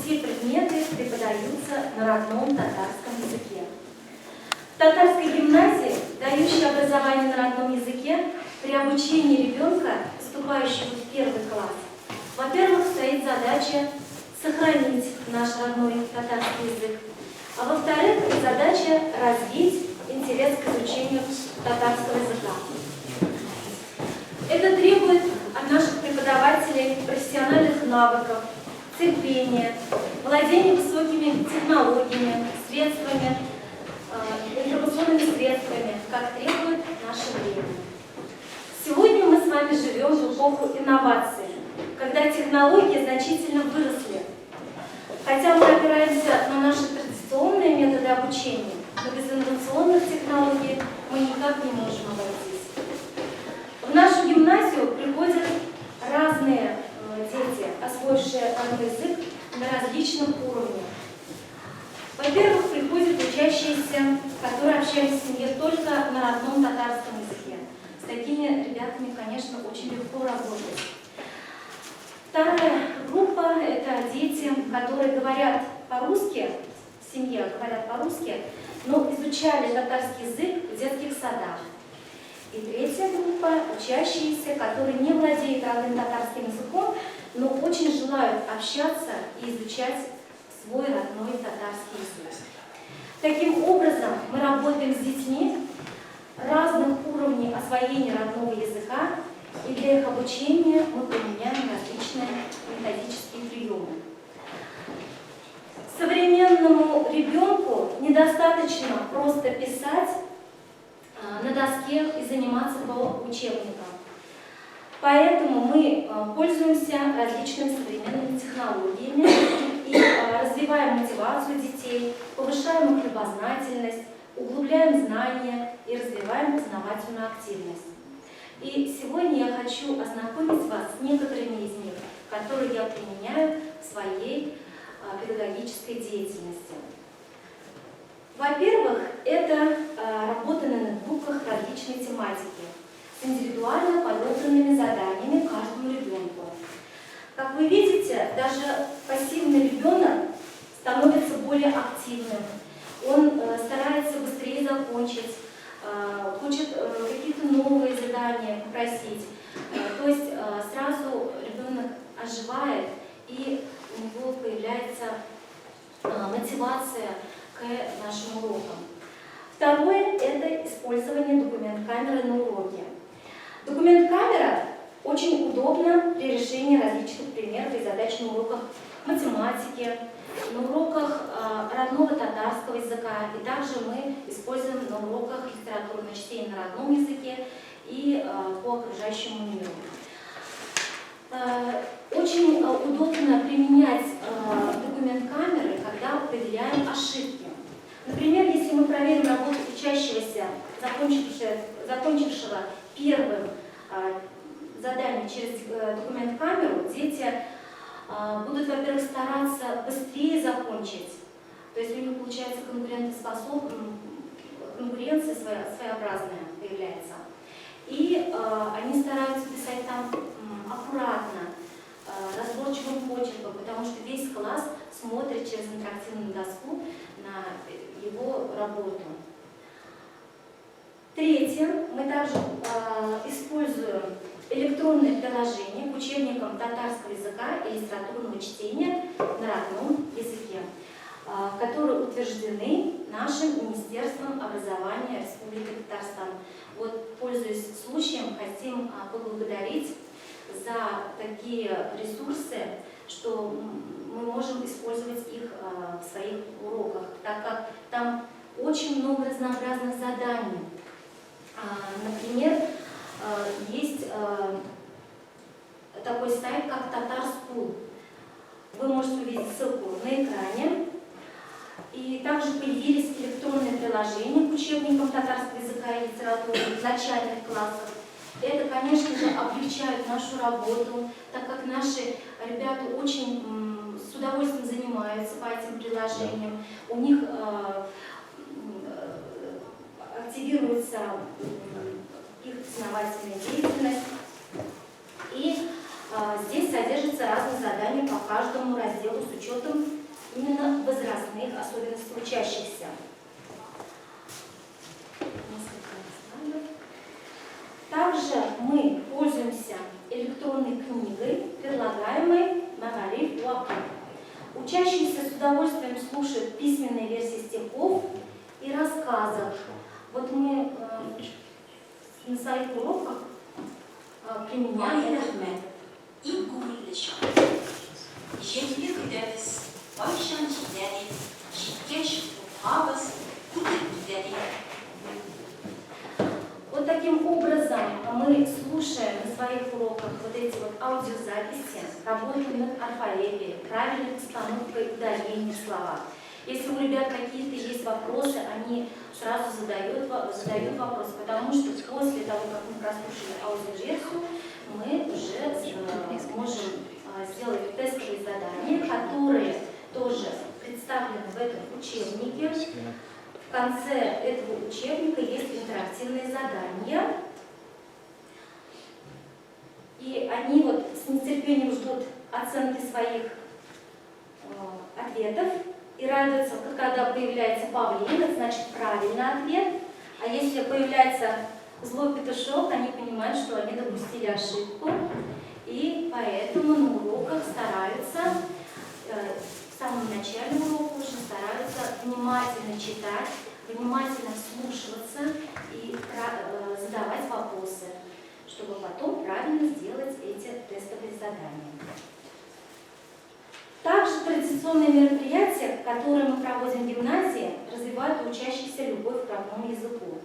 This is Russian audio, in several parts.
все предметы преподаются на родном татарском языке. В татарской гимназии, дающей образование на родном языке, при обучении ребенка, поступающего в первый класс, во-первых, стоит задача сохранить наш родной татарский язык, а во-вторых, задача развить интерес к изучению татарского языка. Это требует от наших преподавателей профессиональных навыков, терпения, владения высокими технологиями, средствами, информационными средствами, как требует наше время. Сегодня мы с вами живем в эпоху инноваций, когда технологии значительно выросли. Хотя мы опираемся на наши традиционные методы обучения, но без инновационных технологий мы никак не можем обойтись. В нашу гимназию приходят разные дети, освоившие родной язык на различных уровнях. Во-первых, приходят учащиеся, которые общались в семье только на родном татарском языке. С такими ребятами, конечно, очень легко работать. Вторая группа – это дети, которые говорят по-русски, в семье говорят по-русски, но изучали татарский язык в детских садах. И третья группа – учащиеся, которые не владеют родным татарским языком, но очень желают общаться и изучать свой родной татарский язык. Таким образом, мы работаем с детьми разных уровней освоения родного языка, и для их обучения мы применяем различные методические приемы. Современному ребенку недостаточно просто писать на доске и заниматься по учебникам. Поэтому мы пользуемся различными современными технологиями и развиваем мотивацию детей, повышаем их любознательность, углубляем знания и развиваем познавательную активность. И сегодня я хочу ознакомить вас с некоторыми из них, которые я применяю в своей педагогической деятельности. Во-первых, это работа на ноутбуках различной тематики с индивидуально подобранными заданиями каждому ребенку. Как вы видите, даже пассивный ребенок становится более активным. Он старается быстрее закончить, хочет какие-то новые задания попросить. То есть сразу ребенок оживает, и у него появляется мотивация к нашим урокам. Второе – это использование документ-камеры на уроке. Документ-камера очень удобна при решении различных примеров и задач на уроках математики, на уроках родного татарского языка, и также мы используем на уроках литературного чтения на родном языке и по окружающему миру. Очень удобно применять документ-камеры, когда проверяем ошибки. Например, если мы проверим работу учащегося, закончившего первым задание через документ-камеру, дети будут, во-первых, стараться быстрее закончить, то есть у них получается конкуренция своеобразная появляется. И они стараются писать там аккуратно, разборчивым почерком, потому что весь класс смотрит через интерактивную доску на его работу. Третье, мы также используем электронные приложения к учебникам татарского языка и литературного чтения на родном языке, которые утверждены нашим Министерством образования Республики Татарстан. Вот, пользуясь случаем, хотим поблагодарить за такие ресурсы, что мы можем использовать их в своих уроках, так как там очень много разнообразных заданий. Например, есть такой сайт, как Tatar.School. Вы можете увидеть ссылку на экране. И также появились электронные приложения к учебникам татарского языка и литературы в начальных классах. Это, конечно же, облегчает нашу работу, так как наши ребята очень с удовольствием занимаются по этим приложениям. У них активируется их познавательная деятельность. И Здесь содержатся разные задания по каждому разделу с учетом именно возрастных особенностей учащихся. Также мы пользуемся электронной книгой, предлагаемой Магариф Уакы. Учащиеся с удовольствием слушают письменные версии стихов и рассказов. Вот мы на своих уроках применяем этот метод. Вот таким образом мы слушаем на своих уроках вот эти вот аудиозаписи, работаем над орфоэпией, правильной постановкой ударения в словах. Если у ребят какие-то есть вопросы, они сразу задают вопросы, потому что после того, как мы прослушали аудиоверсию, мы уже можем сделать тестовые задания, которые тоже представлены в этом учебнике. В конце этого учебника есть интерактивные задания. И они вот с нетерпением ждут оценки своих ответов и радуются, когда появляется павлин, это значит правильный ответ. А если появляется злой петушок, они понимают, что они допустили ошибку. И поэтому на уроках стараются, в самом начале урока уже стараются внимательно читать, внимательно вслушиваться и задавать вопросы, чтобы потом правильно сделать эти тестовые задания. Также традиционные мероприятия, которые мы проводим в гимназии, развивают у учащихся любовь к родному языку,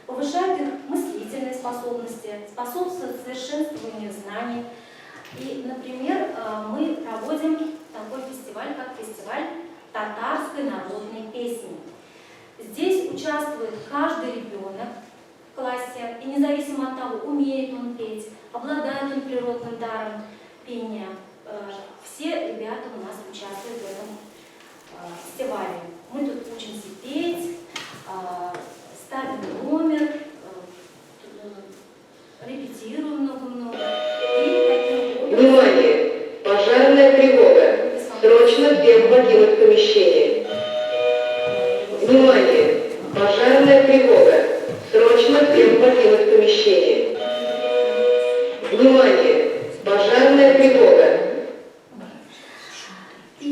повышают их мыслительные способности, способствуют совершенствованию знаний. И, например, мы проводим такой фестиваль, как фестиваль татарской народной песни. Здесь участвует каждый ребенок в классе, и независимо от того, умеет он петь, обладает он природным даром пения, все ребята у нас участвуют в этом фестивале. Мы тут учимся петь, ставим номер, репетируем много-много. Внимание! Пожарная тревога! Срочно всем покинуть помещение. Внимание! Пожарная тревога! Срочно всем покинуть помещение. Внимание! Пожарная тревога! И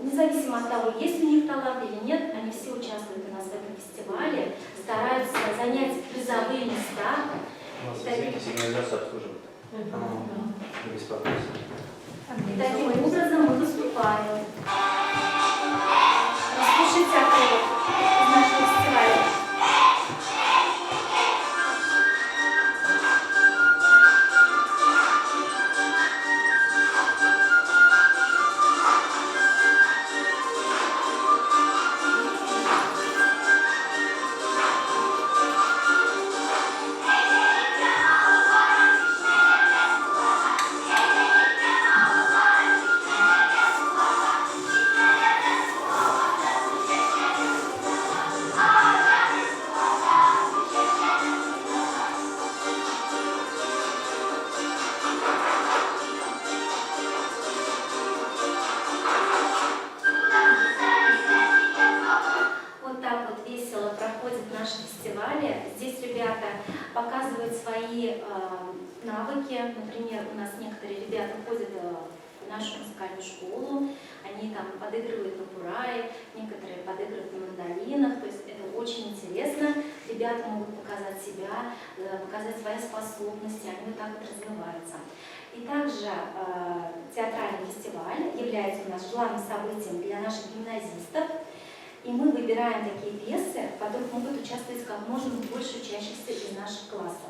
независимо от того, есть у них талант или нет, они все участвуют у нас в этом фестивале, стараются занять призовые места. Сигнализацию обслуживают. Не беспокойтесь. И таким образом мы выступаем. Расслушайте актеров из нашего фестиваля. Здесь ребята показывают свои навыки. Например, у нас некоторые ребята ходят в нашу музыкальную школу, они там подыгрывают на пурае, некоторые подыгрывают на мандолинах. То есть это очень интересно. Ребята могут показать себя, показать свои способности, они вот так вот развиваются. И также театральный фестиваль является у нас главным событием для наших гимназистов. И мы выбираем такие пьесы, в которых могут участвовать как можно больше учащихся из наших классов.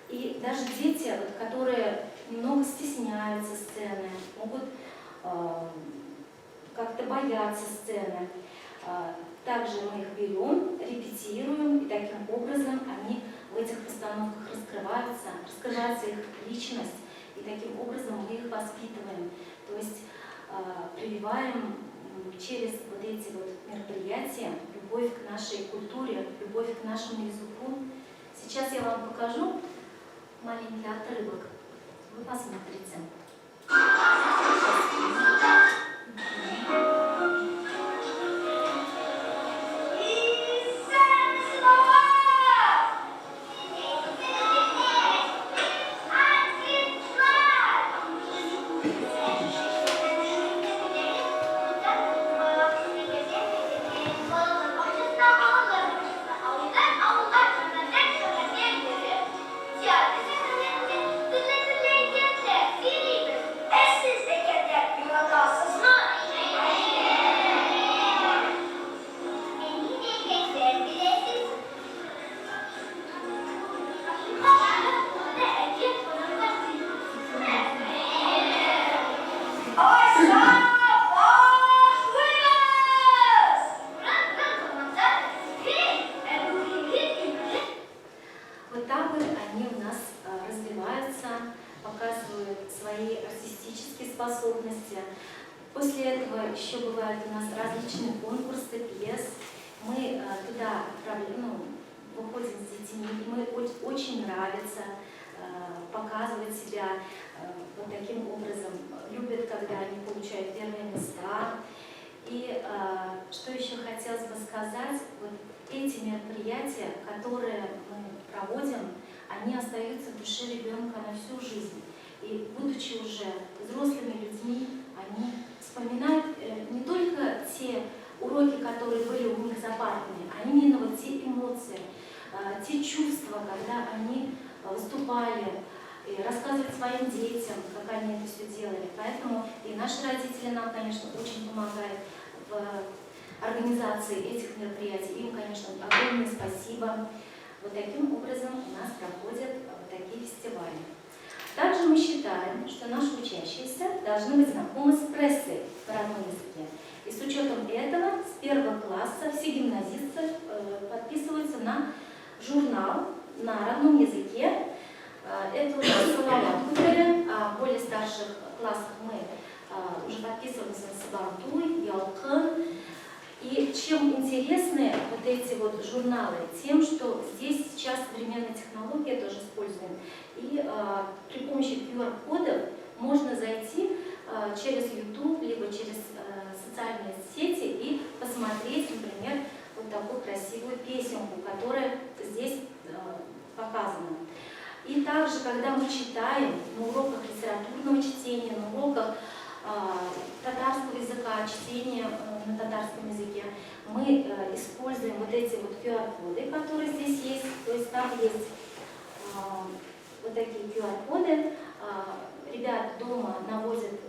И даже дети, которые немного стесняются сцены, могут как-то бояться сцены, также мы их берем, репетируем, и таким образом они в этих постановках раскрывается их личность, и таким образом мы их воспитываем, то есть прививаем через вот эти вот мероприятия любовь к нашей культуре, любовь к нашему языку. Сейчас я вам покажу маленький отрывок. Вы посмотрите. Вот так вот они у нас развиваются, показывают свои артистические способности. После этого еще бывают у нас различные конкурсы пьес. Мы туда выходим с детьми, и мы очень нравится показывать себя вот таким образом. Любят, когда они получают первые места. И что еще хотелось бы сказать, вот эти мероприятия, которые мы проводим, они остаются в душе ребенка на всю жизнь. И будучи уже взрослыми людьми, они вспоминают не только те уроки, которые были у них за партами, а именно вот те эмоции, те чувства, когда они выступали, и рассказывать своим детям, как они это все делали. Поэтому и наши родители нам, конечно, очень помогают в организации этих мероприятий. Им, конечно, огромное спасибо. Вот таким образом у нас проходят вот такие фестивали. Также мы считаем, что наши учащиеся должны быть знакомы с прессой на родном языке. И с учетом этого с первого класса все гимназисты подписываются на журнал на родном языке. Это у нас Салават Кутере, а в более старших классах мы уже подписываемся на Сабантуй, Ялкын. И чем интересны вот эти вот журналы? Тем, что здесь сейчас современные технологии тоже используем. И при помощи QR-кодов можно зайти через YouTube, либо через социальные сети и посмотреть, например, вот такую красивую песенку, которая здесь показана. И также, когда мы читаем на уроках литературного чтения, на уроках татарского языка, чтения на татарском языке, мы используем вот эти вот QR-коды, которые здесь есть. То есть там есть вот такие QR-коды. Ребят дома наводят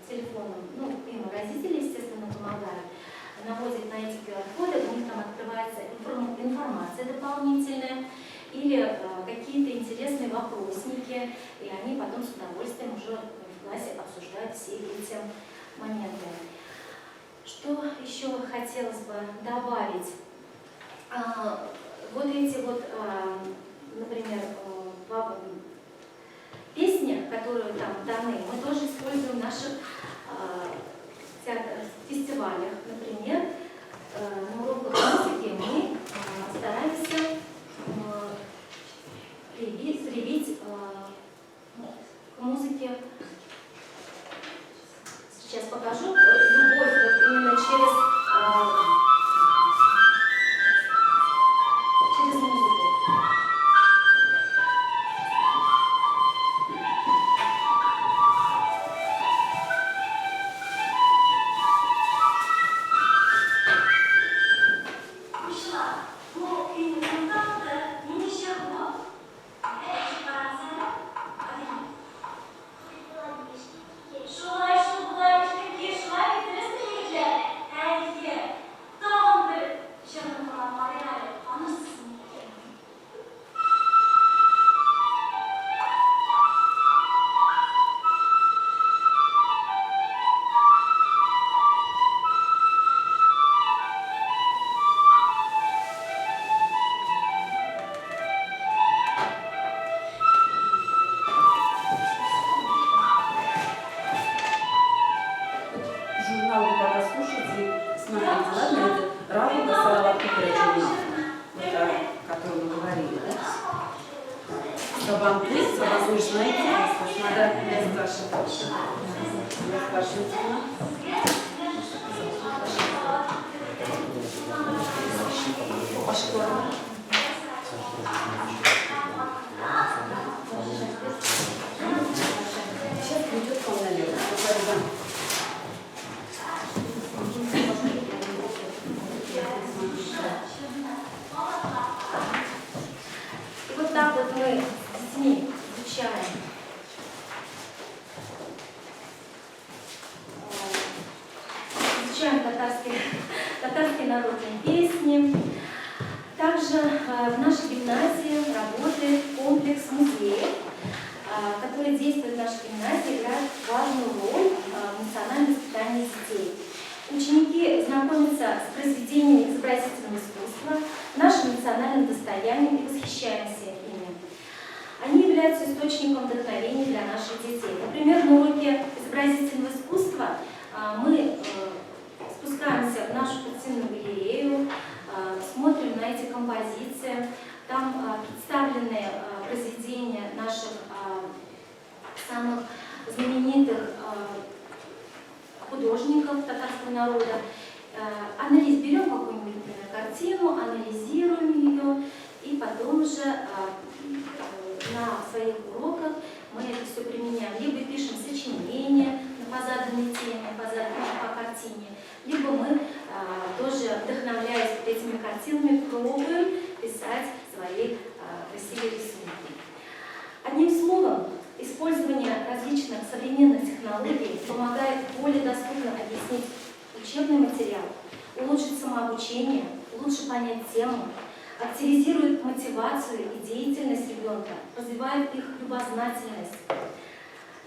телефоном, им родители, естественно, помогают, наводят на эти QR-коды, у них там открывается информация дополнительная, или какие-то интересные вопросники, и они потом с удовольствием уже в классе обсуждают все эти моменты. Что еще хотелось бы добавить? Вот эти вот, например, песни, которые там даны, мы тоже используем в наших фестивалях. Например, на уроках музыки мы стараемся привить к музыке. Сейчас покажу любовь вот именно через музыку. Сабан пусть, сабан смешной. Надо для старшего. Для старшего. Сейчас придет к вам налево. И вот так вот мы с детьми изучаем татарские народные песни. Также в нашей гимназии работает комплекс музеев, который действует в нашей гимназии, играет важную роль в национальном воспитании детей. Ученики знакомятся с произведениями изобразительного искусства, нашим национальным достоянием и восхищаемся ими. Они являются источником вдохновения для наших детей. Например, на уроке изобразительного искусства мы спускаемся в нашу картинную галерею, смотрим на эти композиции. Там представлены произведения наших самых знаменитых художников татарского народа. Берем какую-нибудь, например, картину, анализируем ее, и потом уже на своих уроках мы это все применяем. Либо пишем сочинения по заданной теме, по картине, либо мы тоже, вдохновляясь вот этими картинами, пробуем писать свои красивые рисунки. Одним словом, использование различных современных технологий помогает более доступно объяснить учебный материал, улучшить самообучение, лучше понять тему, активизирует мотивацию и деятельность ребенка, развивает их любознательность.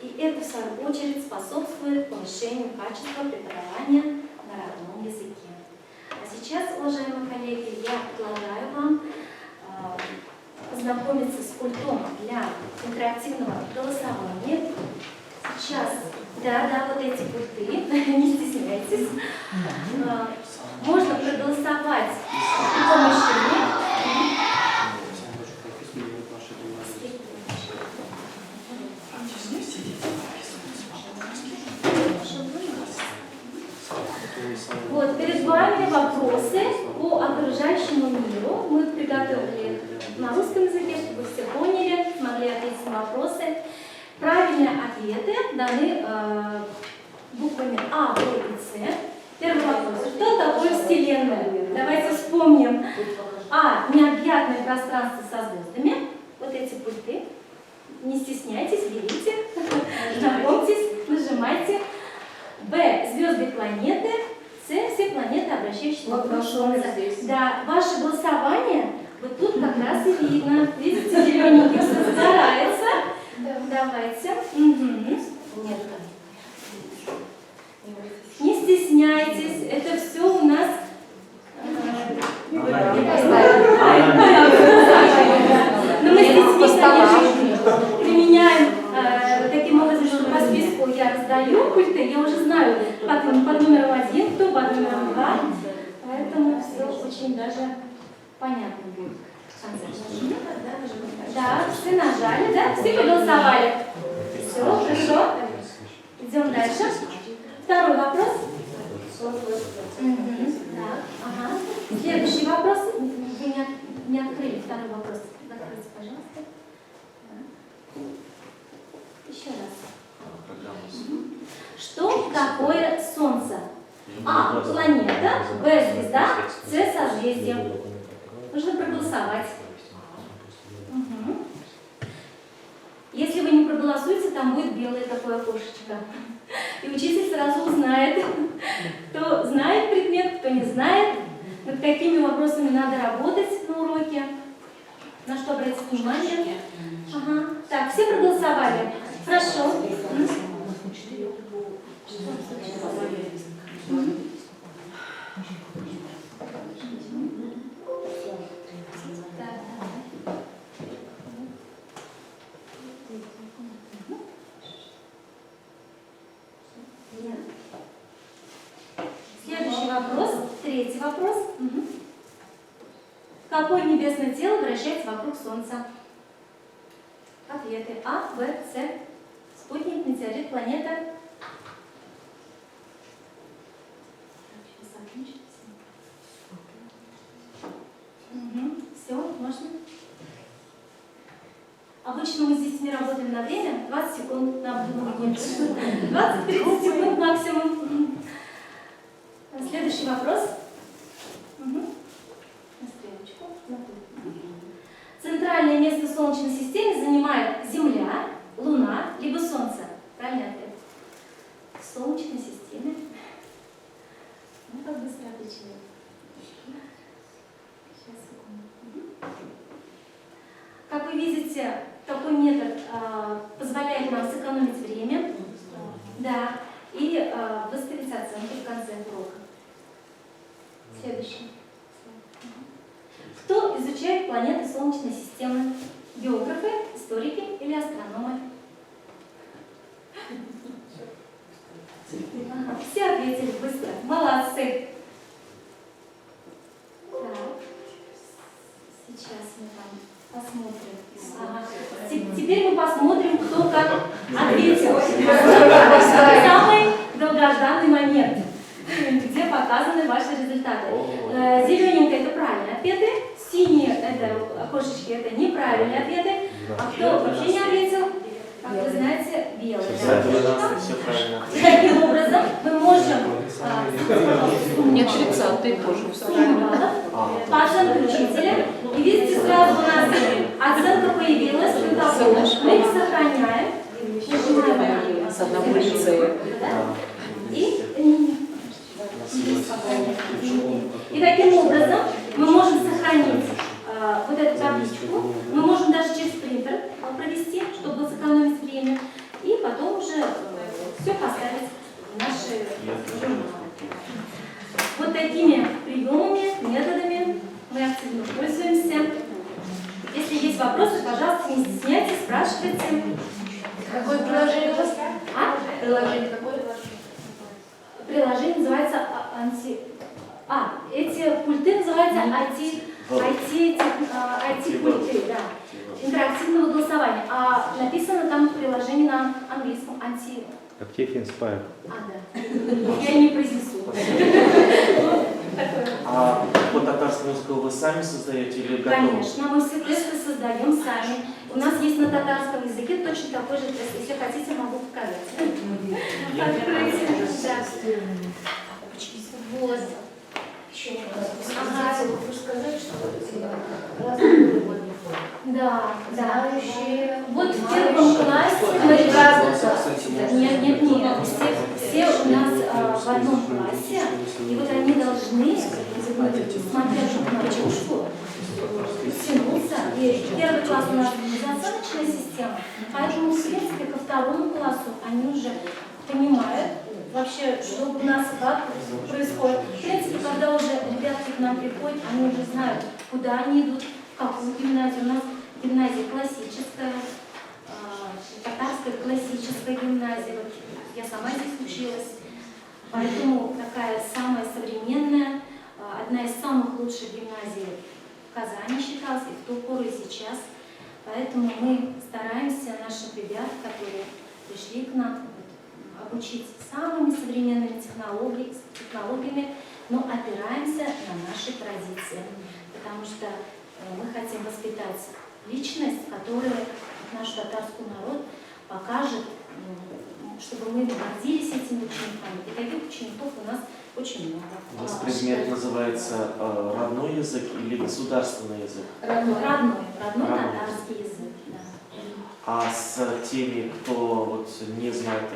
И это, в свою очередь, способствует повышению качества преподавания на родном языке. А сейчас, уважаемые коллеги, я предлагаю вам познакомиться с пультом для интерактивного голосования. Сейчас, да, вот эти пульты, не стесняйтесь. Можно проголосовать при помощи них. Вот, перед вами вопросы по окружающему миру. Мы приготовили на русском языке, чтобы все поняли, смогли ответить на вопросы. Правильные ответы даны буквами А, Б и С. Первый вопрос. Что такое Вселенная? Давайте вспомним. А. Необъятное пространство со звездами. Вот эти пульты. Не стесняйтесь, берите, знакомьтесь, нажимайте. Б. Звезды, планеты. С. Все планеты, обращающиеся вокруг Солнца. Да, ваше голосование вот тут как раз и видно. Видите, зелененький все старается. Давайте. Нет. Не стесняйтесь, это все у нас. Но мы здесь, конечно, применяем таким образом, что по списку я раздаю пульты, я уже знаю под номером 1, кто под номером 2, поэтому все очень даже понятно будет. Да, все нажали, да? Все проголосовали. Все, хорошо. Идем дальше. Второй вопрос. Так, ага. Следующий вопрос. Вы не открыли второй вопрос. Закройте, пожалуйста. Еще раз. Что такое Солнце? А. Планета. Б. Звезда. С. Созвездие. Нужно проголосовать. Если вы не проголосуете, там будет белое такое окошечко. И учитель сразу узнает, кто знает предмет, кто не знает, над какими вопросами надо работать на уроке, на что обратить внимание. Ага. Так, все проголосовали? Хорошо. Следующий вопрос, третий вопрос. Какое небесное тело вращается вокруг Солнца? ответы А, Б, С. Спутник, метеорит, планета. Все, можно? Обычно мы с детьми работаем на время, 20 секунд на обдумывание. 20-30 секунд максимум. Следующий вопрос. На стрелочку. Центральное место в Солнечной системе занимает Земля, Луна, либо Солнце. Правильный ответ. В Солнечной системе. Ну, как быстро отвечали. Сейчас, секунду. Как вы видите, такой метод позволяет нам сэкономить время, да, и выставить оценку в конце урока. Следующий. Кто изучает планеты Солнечной системы? Географы, историки или астрономы? Ага, все ответили быстро. Молодцы. Так. Сейчас мы там посмотрим. Ага. Теперь мы посмотрим, кто как ответил. Самый долгожданный момент, где показаны ваши результаты. Зелененькое – это правильные ответы, синие – это окошечки, это неправильные ответы. А кто вообще не ответил? Как вы знаете, белые. Все правильно. Таким образом мы можем Нет, 30-й позже. по оценке учителя. И видите, сразу у нас оценка появилась. Мы их сохраняем. С одного лицея. И таким образом мы можем сохранить вот эту табличку. Мы можем даже через принтер провести, чтобы сэкономить время. И потом уже все поставить в наши журналы. Вот такими приемами, методами мы активно пользуемся. Если есть вопросы, пожалуйста, не стесняйтесь, спрашивайте. Какое приложение у вас? А? Приложение какое? Приложение называется эти пульты называются IT-пульты, да. Интерактивного голосования. А написано там приложение на английском Active Inspire. да. Я не произнесу. А по татарскому языку вы сами создаете или готовы? Конечно, мы все тесты создаем сами. У нас есть на татарском языке точно такой же тест. Если хотите, могу показать. Откройте. Вот. Ага. Да, да. Вот в первом классе мы нет. Все у нас в одном классе, и вот они должны, смотря на ручку, тянуться. И первый класс у нас безоценочная система, поэтому, в принципе, ко второму классу они уже понимают вообще, что у нас как происходит. В принципе, когда уже ребятки к нам приходят, они уже знают, куда они идут, в какую гимназию. У нас гимназия классическая, татарская классическая гимназия. Вот я сама здесь училась. Поэтому такая самая современная, одна из самых лучших гимназий в Казани считалась, и в ту пору, и сейчас. Поэтому мы стараемся наших ребят, которые пришли к нам, обучить самыми современными технологиями, но опираемся на наши традиции. Потому что мы хотим воспитать личность, которая наш татарский народ покажет, чтобы мы гордились этими учениками. И таких учеников у нас очень много. У вас предмет называется родной язык или государственный язык? Родной татарский язык. Да. А с теми, кто вот не знает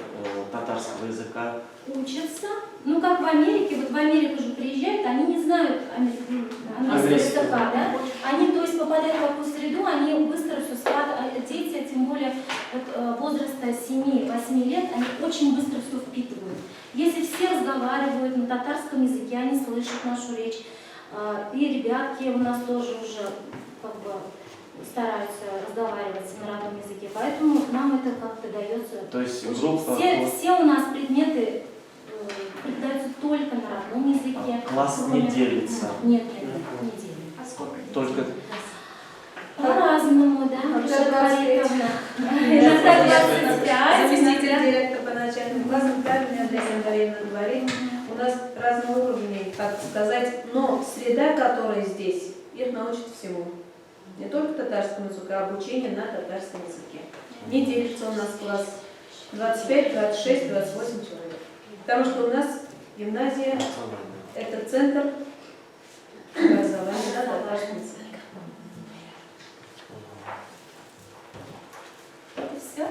татарского языка? Учатся. Ну, как в Америке. Вот в Америку же приезжают, они не знают английского языка, да? Они, то есть, попадают в какую среду, они быстро все схватывают. Дети, тем более от возраста 7-8 лет, они очень быстро все впитывают. Если все разговаривают на татарском языке, они слышат нашу речь. И ребятки у нас тоже уже как бы стараются разговаривать на родном языке, поэтому нам это как-то дается. То есть группа... Все у нас предметы преподаются только на родном языке. Класс не делится? Нет, не делится. А сколько? Только... По-разному, да. Аиковна. Иногда 25. Заместитель директора по начальным классам Кармен Андреевна Андреевна говорит, у нас разные уровни, как сказать, но среда, которая здесь, их научит всему. Не только татарскому языку, а обучение на татарском языке. Не делится у нас класс 25, 26, 28 человек. Потому что у нас гимназия – это центр образования на татарском языке. Все.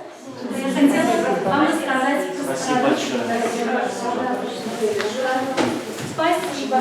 Я хотела вам рассказать. Спасибо большое. Спасибо.